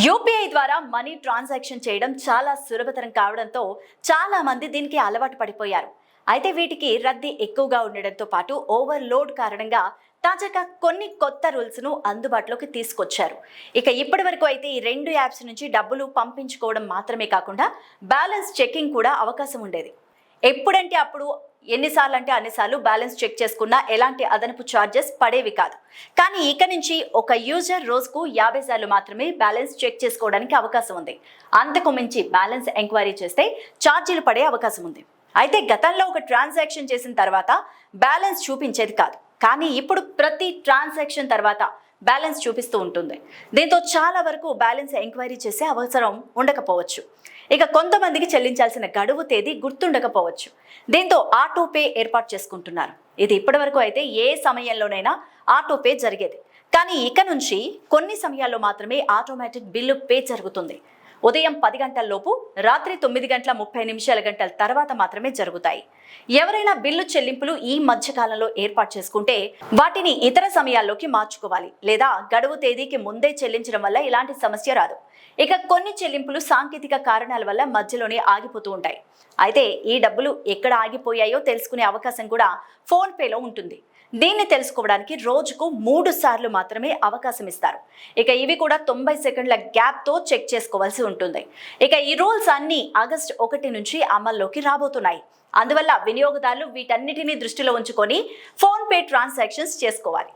UPI ద్వారా money transaction చేయడం చాలా సులభతరం కావడంతో చాలా మంది దీనికి అలవాటు పడిపోయారు. అయితే వీటికి రద్దీ ఎక్కువగా ఉండడంతో పాటు ఓవర్లోడ్ కారణంగా తాజాగా కొన్ని కొత్త రూల్స్ ను అందుబాటులోకి తీసుకొచ్చారు. ఇక ఇప్పటి వరకు అయితే ఈ రెండు యాప్స్ నుంచి డబ్బులు పంపించుకోవడం మాత్రమే కాకుండా బ్యాలెన్స్ చెకింగ్ కూడా అవకాశం ఉండేది. ఎప్పుడంటే అప్పుడు ఎన్నిసార్లు అంటే అన్నిసార్లు బ్యాలెన్స్ చెక్ చేసుకున్నా ఎలాంటి అదనపు ఛార్జెస్ పడేవి కాదు. కానీ ఇక నుంచి ఒక యూజర్ రోజుకు 50 సార్లు మాత్రమే బ్యాలెన్స్ చెక్ చేసుకోవడానికి అవకాశం ఉంది. అంతకు మించి బ్యాలెన్స్ ఎంక్వైరీ చేస్తే ఛార్జీలు పడే అవకాశం ఉంది. అయితే గతంలో ఒక ట్రాన్సాక్షన్ చేసిన తర్వాత బ్యాలెన్స్ చూపించేది కాదు, కానీ ఇప్పుడు ప్రతి ట్రాన్సాక్షన్ తర్వాత బ్యాలెన్స్ చూపిస్తూ ఉంటుంది. దీంతో చాలా వరకు బ్యాలెన్స్ ఎంక్వైరీ చేసే అవసరం ఉండకపోవచ్చు. ఇక కొంతమందికి చెల్లించాల్సిన గడువు తేదీ గుర్తుండకపోవచ్చు. దీంతో ఆటోపే ఏర్పాటు చేసుకుంటున్నారు. ఇది ఇప్పటివరకు అయితే ఏ సమయంలోనైనా ఆటోపే జరిగేది, కానీ ఇక నుంచి కొన్ని సమయాల్లో మాత్రమే ఆటోమేటిక్ బిల్లు పే జరుగుతుంది. ఉదయం 10 గంటలలోపు, రాత్రి 9:30 తర్వాత మాత్రమే జరుగుతాయి. ఎవరైనా బిల్లు చెల్లింపులు ఈ మధ్య కాలంలో ఏర్పాటు చేసుకుంటే వాటిని ఇతర సమయాల్లోకి మార్చుకోవాలి, లేదా గడువు తేదీకి ముందే చెల్లించడం వల్ల ఇలాంటి సమస్య రాదు. ఇక కొన్ని చెల్లింపులు సాంకేతిక కారణాల వల్ల మధ్యలోనే ఆగిపోతూ ఉంటాయి. అయితే ఈ డబ్బులు ఎక్కడ ఆగిపోయాయో తెలుసుకునే అవకాశం కూడా ఫోన్ పేలో ఉంటుంది. దీన్ని తెలుసుకోవడానికి రోజుకు 3 సార్లు మాత్రమే అవకాశం ఇస్తారు. ఇక ఇవి కూడా 90 సెకండ్ల గ్యాప్ తో చెక్ చేసుకోవాల్సి ఉంటుంది. ఇక ఈ రూల్స్ అన్ని ఆగస్టు 1 నుంచి అమల్లోకి రాబోతున్నాయి. అందువల్ల వినియోగదారులు వీటన్నిటిని దృష్టిలో ఉంచుకొని ఫోన్ పే ట్రాన్సాక్షన్స్ చేసుకోవాలి.